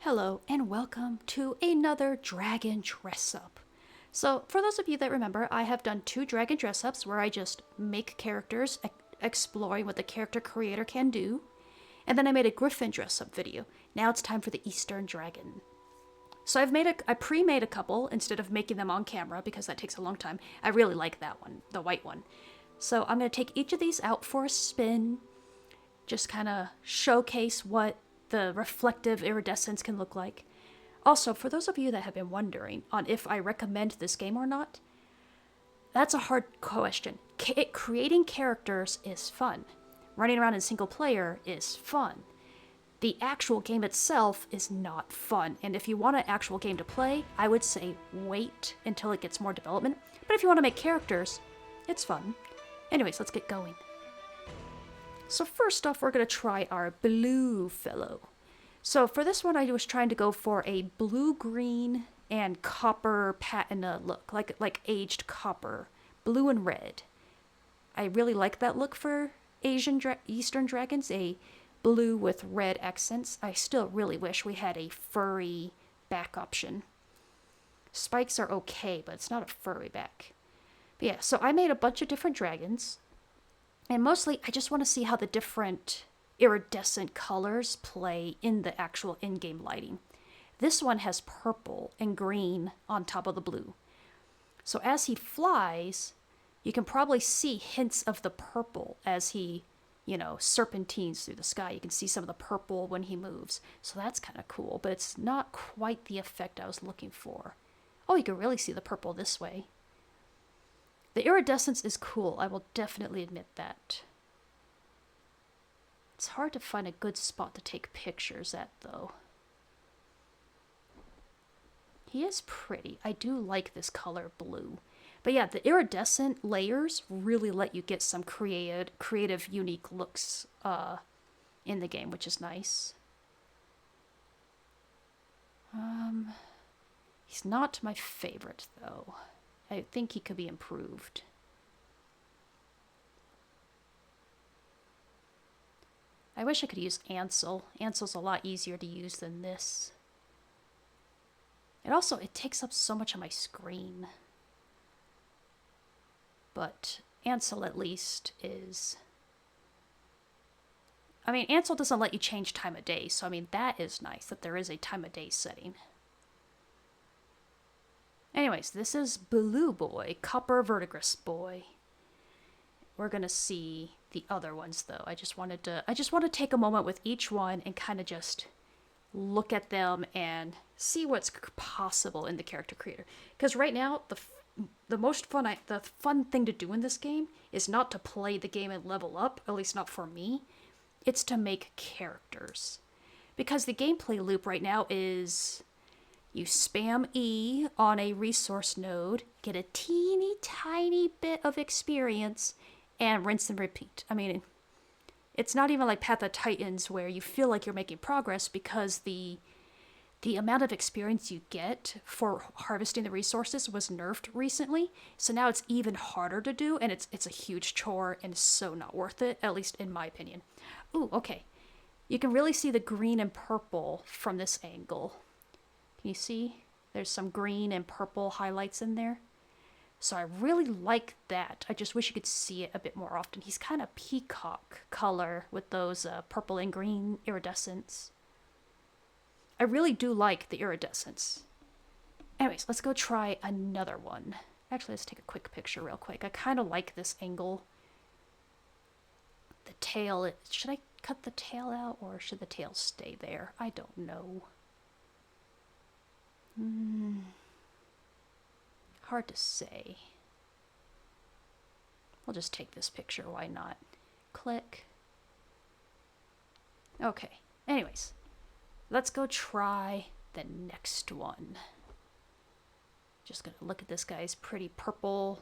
Hello and welcome to another dragon dress up. So for those of you that remember, I have done 2 dragon dress ups where I just make characters exploring what the character creator can do. And then I made a griffin dress up video. Now it's time for the Eastern Dragon. So I pre-made a couple instead of making them on camera because that takes a long time. I really like that one, the white one. So I'm going to take each of these out for a spin, just kind of showcase what the reflective iridescence can look like. Also, for those of you that have been wondering on if I recommend this game or not, that's a hard question. Creating characters is fun. Running around in single player is fun. The actual game itself is not fun, and if you want an actual game to play, I would say wait until it gets more development. But if you want to make characters, it's fun. Anyways, let's get going. So first off, we're going to try our blue fellow. So for this one, I was trying to go for a blue-green and copper patina look, like aged copper, blue and red. I really like that look for Eastern dragons, a blue with red accents. I still really wish we had a furry back option. Spikes are okay, but it's not a furry back. But yeah, so I made a bunch of different dragons. And mostly, I just want to see how the different iridescent colors play in the actual in-game lighting. This one has purple and green on top of the blue. So as he flies, you can probably see hints of the purple as he, serpentines through the sky. You can see some of the purple when he moves. So that's kind of cool, but it's not quite the effect I was looking for. Oh, you can really see the purple this way. The iridescence is cool, I will definitely admit that. It's hard to find a good spot to take pictures at, though. He is pretty. I do like this color blue. But yeah, the iridescent layers really let you get some creative, unique looks in the game, which is nice. He's not my favorite, though. I think he could be improved. I wish I could use Ansel. Ansel's a lot easier to use than this. And also, it takes up so much of my screen. But Ansel at least is... Ansel doesn't let you change time of day, so that is nice that there is a time of day setting. Anyways, this is Blue Boy, Copper Verdigris Boy. We're gonna see the other ones though. I just want to take a moment with each one and kind of just look at them and see what's possible in the character creator. Because right now, the fun thing to do in this game is not to play the game and level up, at least not for me. It's to make characters. Because the gameplay loop right now is... You spam E on a resource node, get a teeny tiny bit of experience, and rinse and repeat. It's not even like Path of Titans where you feel like you're making progress because the amount of experience you get for harvesting the resources was nerfed recently. So now it's even harder to do, and it's a huge chore and so not worth it, at least in my opinion. Ooh, okay. You can really see the green and purple from this angle. Can you see? There's some green and purple highlights in there. So I really like that. I just wish you could see it a bit more often. He's kind of peacock color with those purple and green iridescence. I really do like the iridescence. Anyways, let's go try another one. Actually, let's take a quick picture real quick. I kind of like this angle. The tail, should I cut the tail out or should the tail stay there? I don't know. Hard to say. We'll just take this picture, why not? Click. Okay, anyways. Let's go try the next one. Just gonna look at this guy's pretty purple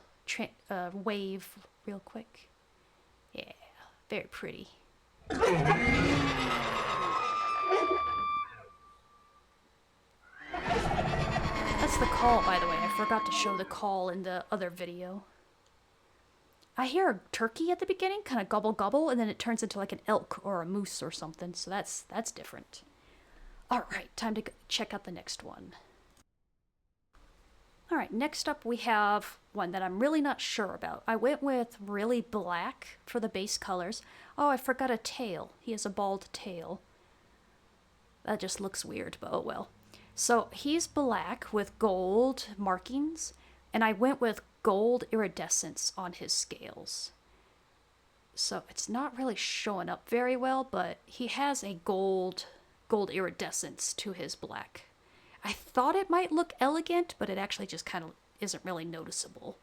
wave real quick. Yeah, very pretty. That's the call, by the way. I forgot to show the call in the other video. I hear a turkey at the beginning, kind of gobble gobble, and then it turns into like an elk or a moose or something, so that's different. Alright, time to check out the next one. Alright, next up we have one that I'm really not sure about. I went with really black for the base colors. Oh, I forgot a tail. He has a bald tail. That just looks weird, but oh well. So he's black with gold markings, and I went with gold iridescence on his scales. So it's not really showing up very well, but he has a gold iridescence to his black. I thought it might look elegant, but it actually just kind of isn't really noticeable.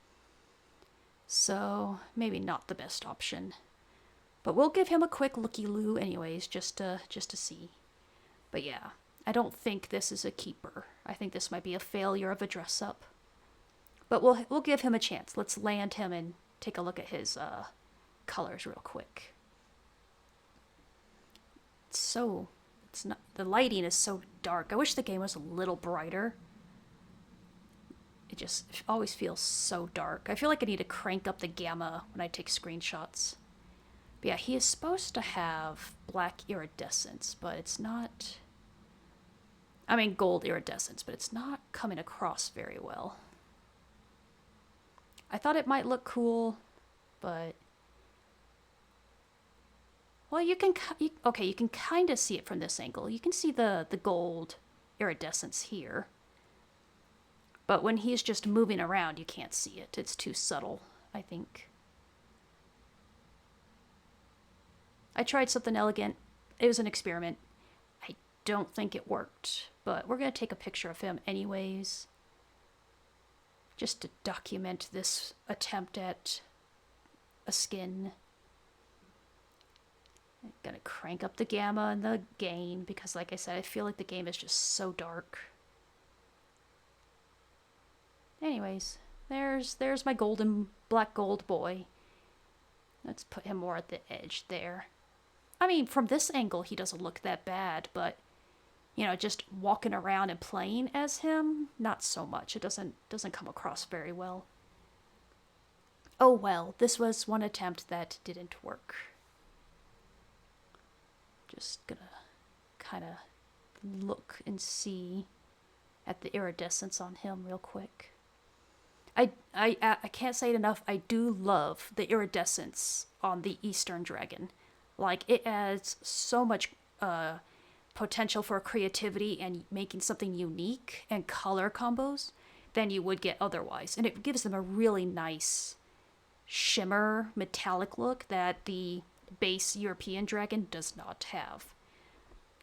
So maybe not the best option. But we'll give him a quick looky-loo anyways, just to see. But yeah, I don't think this is a keeper. I think this might be a failure of a dress-up. But we'll give him a chance. Let's land him and take a look at his colors real quick. It's not, the lighting is so dark. I wish the game was a little brighter. It always feels so dark. I feel like I need to crank up the gamma when I take screenshots. But yeah, he is supposed to have black iridescence, but it's not... I mean gold iridescence, but it's not coming across very well. I thought it might look cool, but... Well, you can kind of see it from this angle. You can see the gold iridescence here. But when he's just moving around, you can't see it. It's too subtle, I think. I tried something elegant. It was an experiment. I don't think it worked, but we're going to take a picture of him anyways. Just to document this attempt at a skin. I'm gonna crank up the gamma and the gain because, like I said, I feel like the game is just so dark. Anyways, there's my black gold boy. Let's put him more at the edge there. I mean, from this angle, he doesn't look that bad, but you know, just walking around and playing as him, not so much. It doesn't come across very well. Oh well, this was one attempt that didn't work. Just gonna kind of look and see at the iridescence on him real quick. I can't say it enough. I do love the iridescence on the Eastern Dragon. Like, it adds so much potential for creativity and making something unique and color combos than you would get otherwise. And it gives them a really nice shimmer, metallic look that the base European dragon does not have.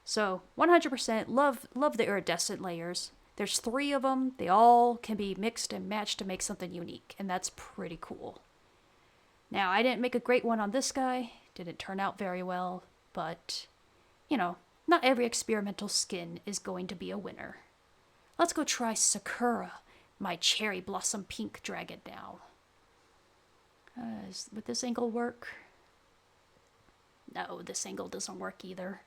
So 100% love the iridescent layers. There's 3 of them. They all can be mixed and matched to make something unique, and that's pretty cool. Now, I didn't make a great one on this guy. Didn't turn out very well, but, you know, not every experimental skin is going to be a winner. Let's go try Sakura, my cherry blossom pink dragon now. Would this angle work? No, this angle doesn't work either.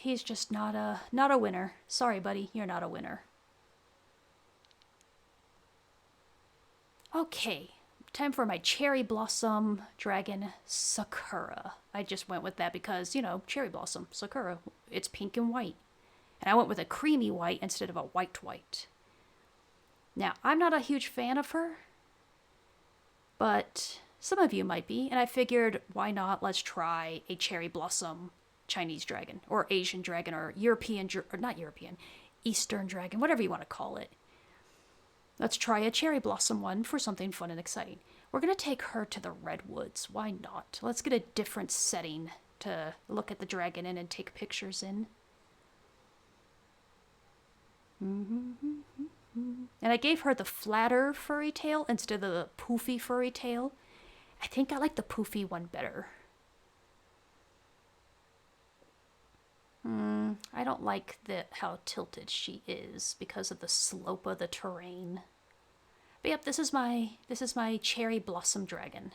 He's just not a winner. Sorry, buddy, you're not a winner. Okay, time for my cherry blossom dragon Sakura. I just went with that because, you know, cherry blossom, Sakura, it's pink and white. And I went with a creamy white instead of a white. Now, I'm not a huge fan of her, but some of you might be, and I figured, why not? Let's try a cherry blossom Chinese dragon, or Asian dragon, or European, or not European, Eastern dragon, whatever you want to call it. Let's try a cherry blossom one for something fun and exciting. We're going to take her to the redwoods. Why not? Let's get a different setting to look at the dragon in and take pictures in. And I gave her the flatter furry tail instead of the poofy furry tail. I think I like the poofy one better. I don't like how tilted she is because of the slope of the terrain. But yep, this is my cherry blossom dragon.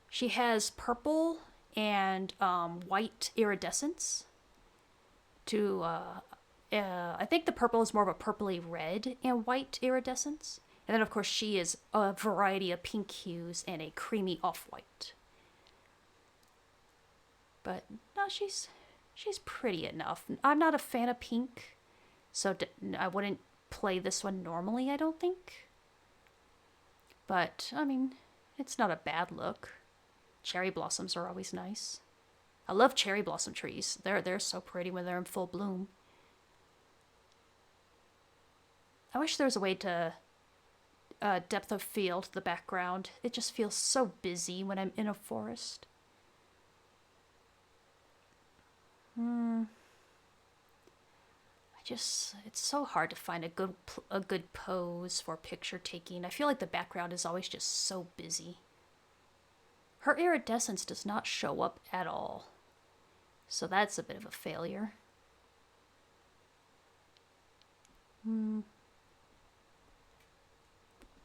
She has purple and white iridescence. I think the purple is more of a purpley red and white iridescence. And then of course she is a variety of pink hues and a creamy off-white. But no, she's She's pretty enough. I'm not a fan of pink, so I wouldn't play this one normally, I don't think. But, I mean, it's not a bad look. Cherry blossoms are always nice. I love cherry blossom trees. They're so pretty when they're in full bloom. I wish there was a way to depth of field the background. It just feels so busy when I'm in a forest. It's so hard to find a good pose for picture taking. I feel like the background is always just so busy. Her iridescence does not show up at all, so that's a bit of a failure.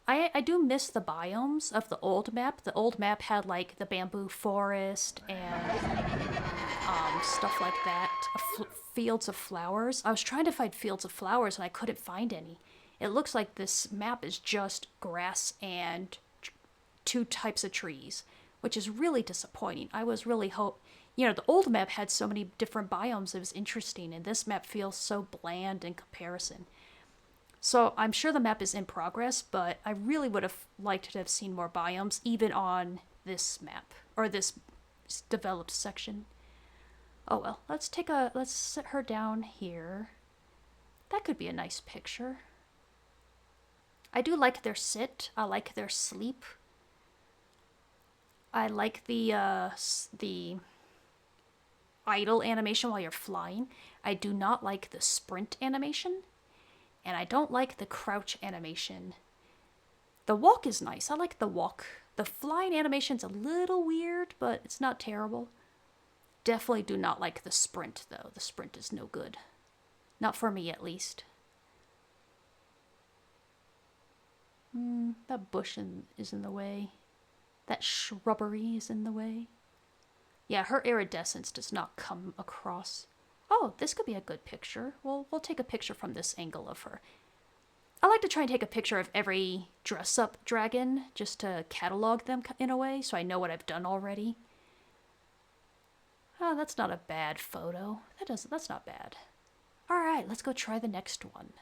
I do miss the biomes of the old map. The old map had like the bamboo forest and stuff like that. Fields of flowers. I was trying to find fields of flowers and I couldn't find any. It looks like this map is just grass and two types of trees, which is really disappointing. I was really the old map had so many different biomes. It was interesting, and this map feels so bland in comparison. So I'm sure the map is in progress, but I really would have liked to have seen more biomes, even on this map, or this developed section. Oh well, let's sit her down here. That could be a nice picture. I do like their sit. I like their sleep. I like the idle animation while you're flying. I do not like the sprint animation. And I don't like the crouch animation. The walk is nice. I like the walk. The flying animation's a little weird, but it's not terrible. Definitely do not like the sprint, though. The sprint is no good. Not for me, at least. That bush is in the way. That shrubbery is in the way. Yeah, her iridescence does not come across. Oh, this could be a good picture. We'll take a picture from this angle of her. I like to try and take a picture of every dress-up dragon just to catalog them in a way so I know what I've done already. Oh, that's not a bad photo. That's not bad. Alright, let's go try the next one.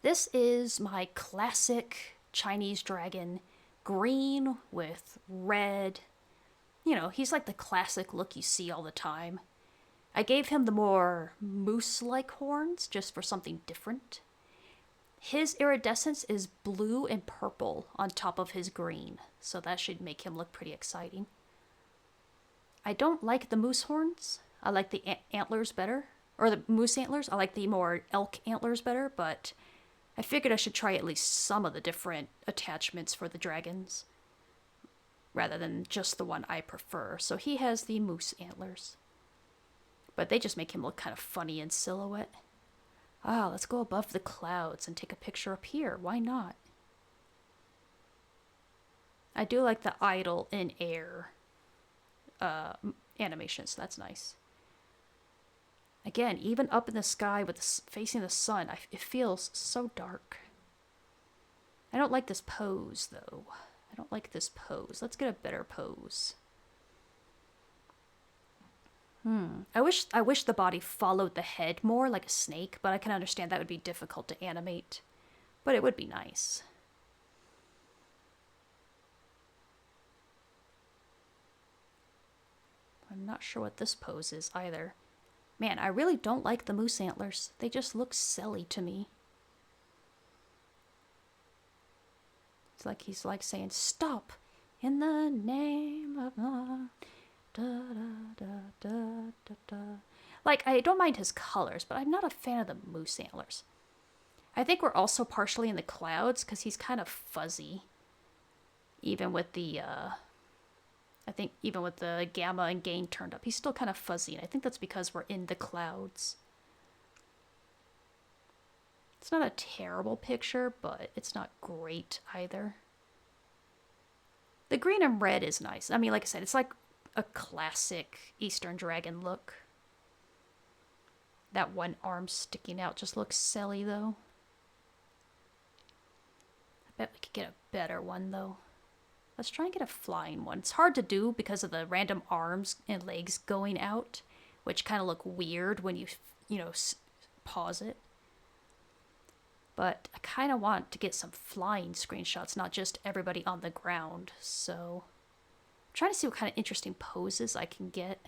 This is my classic Chinese dragon. Green with red. You know, he's like the classic look you see all the time. I gave him the more moose-like horns just for something different. His iridescence is blue and purple on top of his green, so that should make him look pretty exciting. I don't like the moose horns. I like the antlers better. Or the moose antlers. I like the more elk antlers better, but I figured I should try at least some of the different attachments for the dragons, rather than just the one I prefer. So he has the moose antlers. But they just make him look kind of funny in silhouette. Ah, let's go above the clouds and take a picture up here. Why not? I do like the idle in air animations. That's nice. Again, even up in the sky with facing the sun, it feels so dark. I don't like this pose, though. I don't like this pose. Let's get a better pose. I wish the body followed the head more like a snake, but I can understand that would be difficult to animate. But it would be nice. I'm not sure what this pose is either. Man, I really don't like the moose antlers. They just look silly to me. It's like he's like saying, "Stop! In the name of love." Da, da, da, da, da, da. Like, I don't mind his colors, but I'm not a fan of the moose antlers. I think we're also partially in the clouds because he's kind of fuzzy. Even with the, I think even with the gamma and gain turned up, he's still kind of fuzzy. And I think that's because we're in the clouds. It's not a terrible picture, but it's not great either. The green and red is nice. I mean, like I said, it's like a classic Eastern dragon look. That one arm sticking out just looks silly, though. I bet we could get a better one, though. Let's try and get a flying one. It's hard to do because of the random arms and legs going out, which kind of look weird when you pause it. But I kind of want to get some flying screenshots, not just everybody on the ground. So I'm trying to see what kind of interesting poses I can get.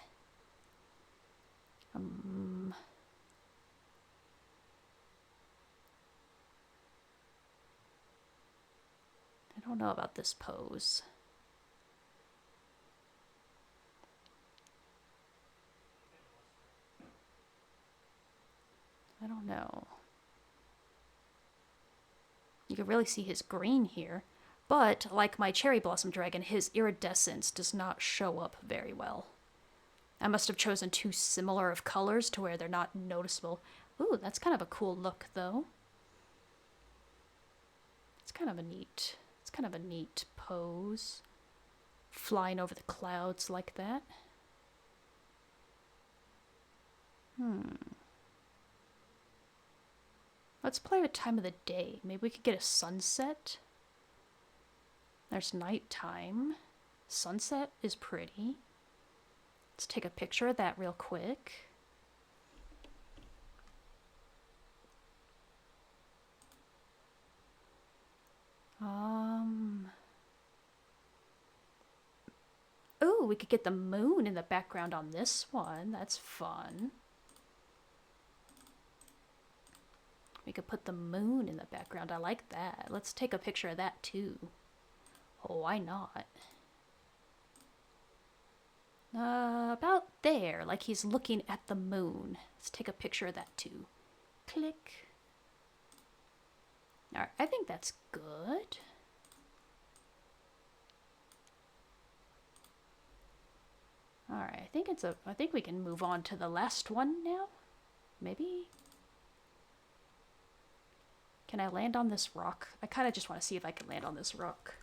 I don't know about this pose. I don't know. You can really see his green here, but like my cherry blossom dragon, his iridescence does not show up very well. I must have chosen too similar of colors to where they're not noticeable. Ooh, that's kind of a cool look though. It's kind of a neat pose. Flying over the clouds like that. Let's play with time of the day. Maybe we could get a sunset. There's nighttime. Sunset is pretty. Let's take a picture of that real quick. Ooh, we could get the moon in the background on this one. That's fun. We could put the moon in the background. I like that. Let's take a picture of that too. Oh, why not? About there, like he's looking at the moon. Let's take a picture of that too. Click. Alright, I think that's good. Alright, I think we can move on to the last one now. Maybe? Can I land on this rock? I kind of just want to see if I can land on this rock.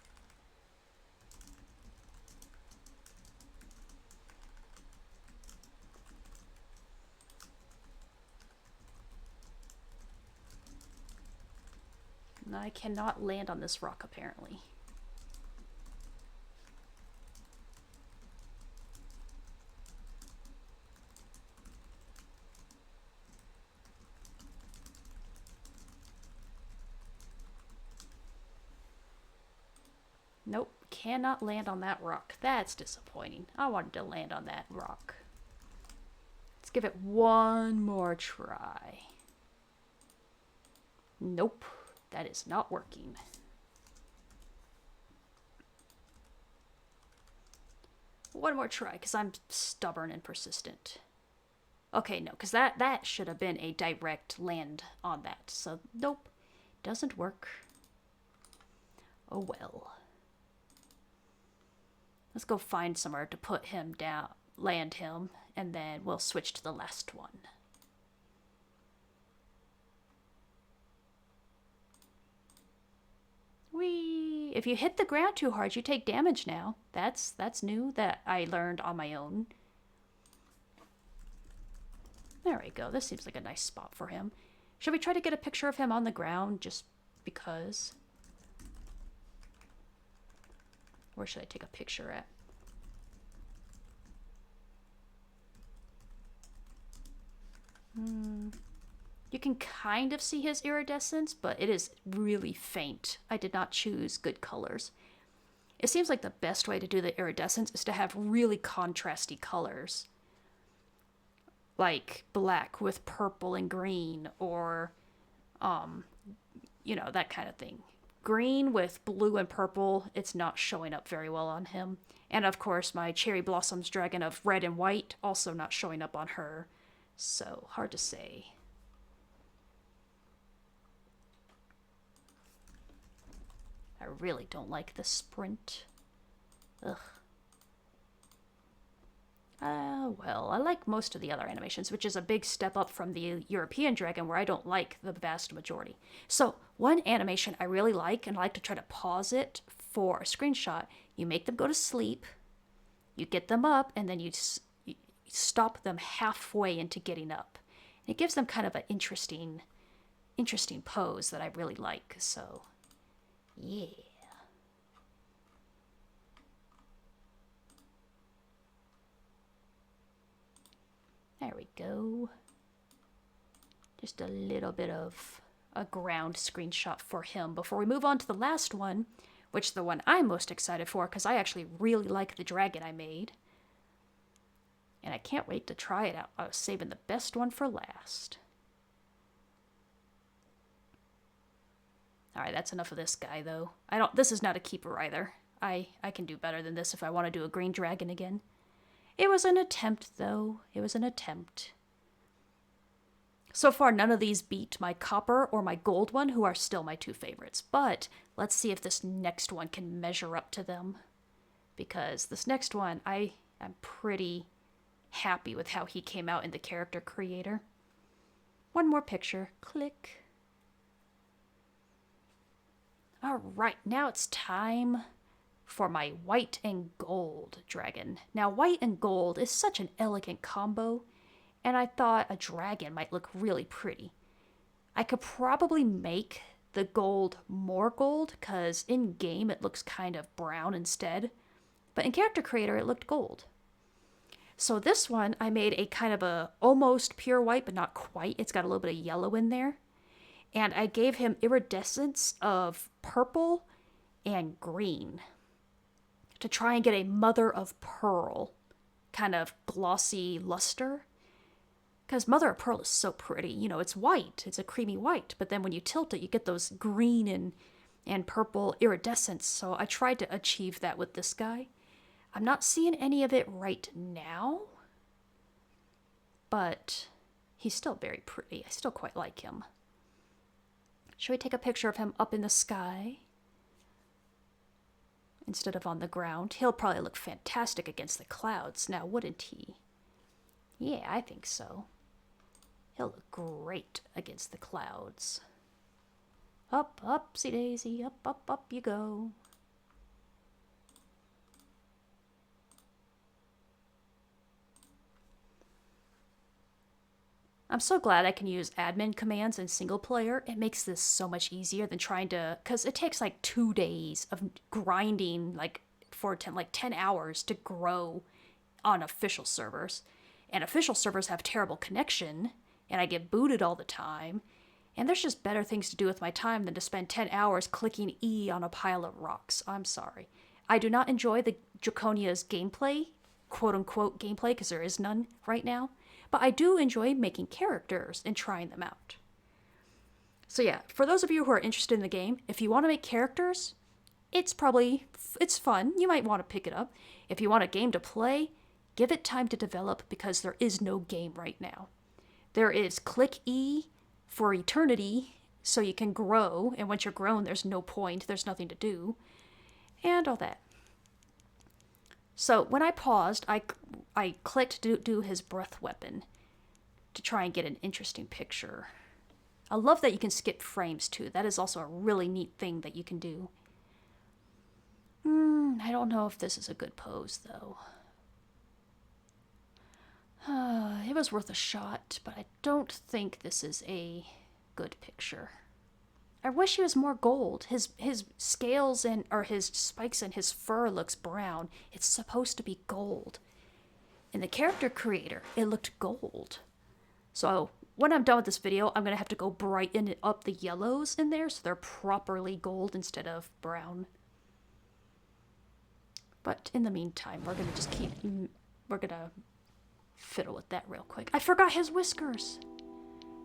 I cannot land on this rock, apparently. Nope, cannot land on that rock. That's disappointing. I wanted to land on that rock. Let's give it one more try. Nope, that is not working. One more try, because I'm stubborn and persistent. Okay, no, because that should have been a direct land on that. So, nope, doesn't work. Oh well. Let's go find somewhere to put him down, land him, and then we'll switch to the last one. Whee! If you hit the ground too hard, you take damage now. That's new that I learned on my own. There we go. This seems like a nice spot for him. Should we try to get a picture of him on the ground just because? Where should I take a picture at? You can kind of see his iridescence, but it is really faint. I did not choose good colors. It seems like the best way to do the iridescence is to have really contrasty colors. Like black with purple and green, or, you know, that kind of thing. Green with blue and purple, it's not showing up very well on him. And of course, my Cherry Blossoms dragon of red and white, also not showing up on her. So, hard to say. I really don't like the sprint. Ugh. Well, I like most of the other animations, which is a big step up from the European dragon, where I don't like the vast majority. So, one animation I really like, and I like to try to pause it for a screenshot. You make them go to sleep, you get them up, and then you stop them halfway into getting up. And it gives them kind of an interesting pose that I really like, so, yeah. There we go. Just a little bit of a ground screenshot for him before we move on to the last one, which is the one I'm most excited for because I actually really like the dragon I made. And I can't wait to try it out. I was saving the best one for last. Alright, that's enough of this guy, though. This is not a keeper either. I can do better than this if I want to do a green dragon again. It was an attempt, though. It was an attempt. So far, none of these beat my copper or my gold one, who are still my two favorites. But let's see if this next one can measure up to them. Because this next one, I'm pretty happy with how he came out in the character creator. One more picture. Click. Alright, now it's time for my white and gold dragon. Now, white and gold is such an elegant combo, and I thought a dragon might look really pretty. I could probably make the gold more gold, because in-game it looks kind of brown instead, but in character creator it looked gold. So this one, I made a kind of a almost pure white, but not quite. It's got a little bit of yellow in there. And I gave him iridescence of purple and green to try and get a mother of pearl kind of glossy luster. Because mother of pearl is so pretty. You know, it's white. It's a creamy white. But then when you tilt it, you get those green and purple iridescence. So I tried to achieve that with this guy. I'm not seeing any of it right now. But he's still very pretty. I still quite like him. Should we take a picture of him up in the sky instead of on the ground? He'll probably look fantastic against the clouds now, wouldn't he? Yeah, I think so. He'll look great against the clouds. Up, upsy daisy, up, up, up you go. I'm so glad I can use admin commands in single player. It makes this so much easier than trying to, because it takes like 2 days of grinding like for 10 hours to grow on official servers. And official servers have terrible connection, and I get booted all the time. And there's just better things to do with my time than to spend 10 hours clicking E on a pile of rocks. I'm sorry. I do not enjoy the Draconia's gameplay, quote unquote gameplay, because there is none right now. But I do enjoy making characters and trying them out. So yeah, for those of you who are interested in the game, if you want to make characters, it's fun. You might want to pick it up. If you want a game to play, give it time to develop because there is no game right now. There is click E for eternity so you can grow, and once you're grown, there's no point, there's nothing to do, and all that. So when I paused, I clicked to do his breath weapon to try and get an interesting picture. I love that you can skip frames too. That is also a really neat thing that you can do. I don't know if this is a good pose though. It was worth a shot, but I don't think this is a good picture. I wish he was more gold. His scales or his spikes and his fur looks brown. It's supposed to be gold. In the character creator, it looked gold. So when I'm done with this video, I'm going to have to go brighten up the yellows in there so they're properly gold instead of brown. But in the meantime, we're going to fiddle with that real quick. I forgot his whiskers.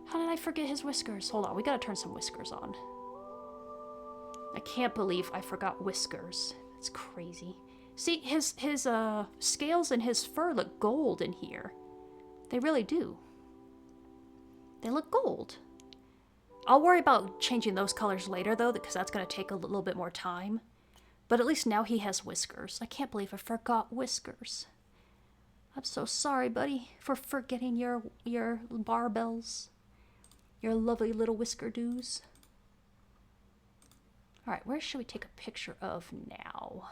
How did I forget his whiskers? Hold on, we gotta turn some whiskers on. I can't believe I forgot whiskers. That's crazy. See, his scales and his fur look gold in here. They really do. They look gold. I'll worry about changing those colors later though, because that's gonna take a little bit more time. But at least now he has whiskers. I can't believe I forgot whiskers. I'm so sorry, buddy, for forgetting your barbells. Your lovely little whisker doos. Alright, where should we take a picture of now?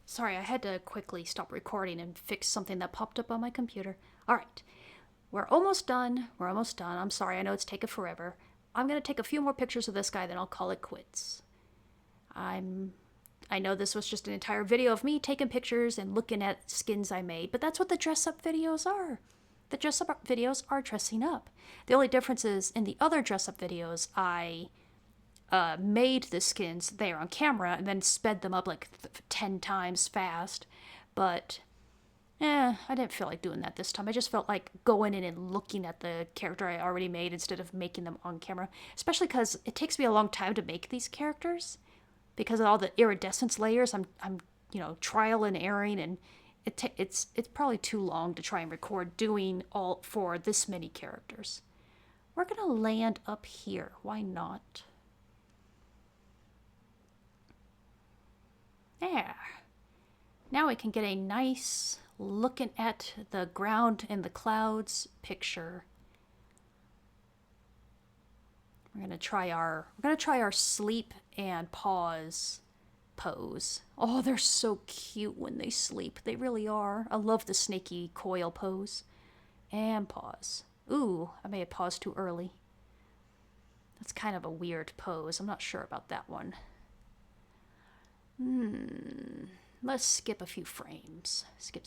Sorry, I had to quickly stop recording and fix something that popped up on my computer. Alright, We're almost done. We're almost done. I'm sorry, I know it's taken forever. I'm going to take a few more pictures of this guy, then I'll call it quits. I know this was just an entire video of me taking pictures and looking at skins I made, but that's what the dress up videos are. The dress up videos are dressing up. The only difference is in the other dress up videos, I made the skins there on camera and then sped them up like 10 times fast. But I didn't feel like doing that this time. I just felt like going in and looking at the character I already made instead of making them on camera. Especially because it takes me a long time to make these characters. Because of all the iridescence layers, I'm trial and erroring, and it's probably too long to try and record doing all for this many characters. We're gonna land up here. Why not? There. Now we can get a nice looking at the ground and the clouds picture. We're gonna try our sleep and pause pose. Oh, they're so cute when they sleep. They really are. I love the snaky coil pose. And pause. Ooh, I may have paused too early. That's kind of a weird pose. I'm not sure about that one. Let's skip a few frames. Skip.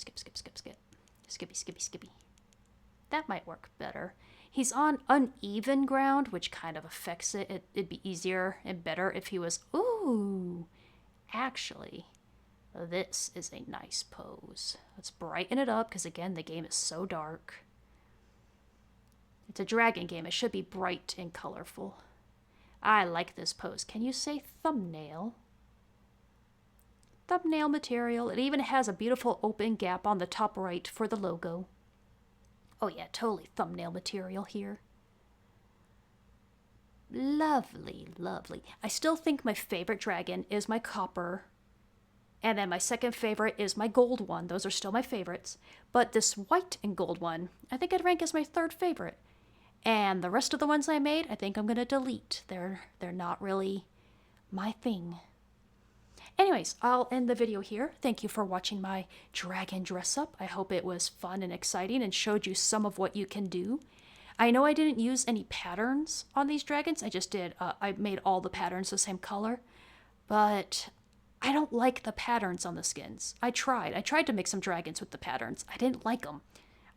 Skippy. That might work better. He's on uneven ground, which kind of affects it. It'd be easier and better if he was... Ooh, actually, this is a nice pose. Let's brighten it up, because again, the game is so dark. It's a dragon game. It should be bright and colorful. I like this pose. Can you say thumbnail? Thumbnail material. It even has a beautiful open gap on the top right for the logo. Oh yeah, totally thumbnail material here. Lovely, lovely. I still think my favorite dragon is my copper. And then my second favorite is my gold one. Those are still my favorites. But this white and gold one, I think I'd rank as my third favorite. And the rest of the ones I made, I think I'm going to delete. They're not really my thing. Anyways, I'll end the video here. Thank you for watching my dragon dress up. I hope it was fun and exciting and showed you some of what you can do. I know I didn't use any patterns on these dragons. I just did. I made all the patterns the same color. But I don't like the patterns on the skins. I tried to make some dragons with the patterns. I didn't like them.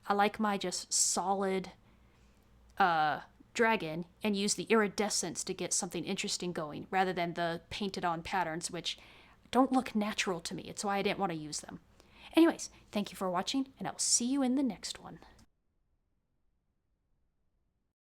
I like my just solid dragon and use the iridescence to get something interesting going rather than the painted on patterns, which don't look natural to me. It's why I didn't want to use them. Anyways, thank you for watching, and I'll see you in the next one.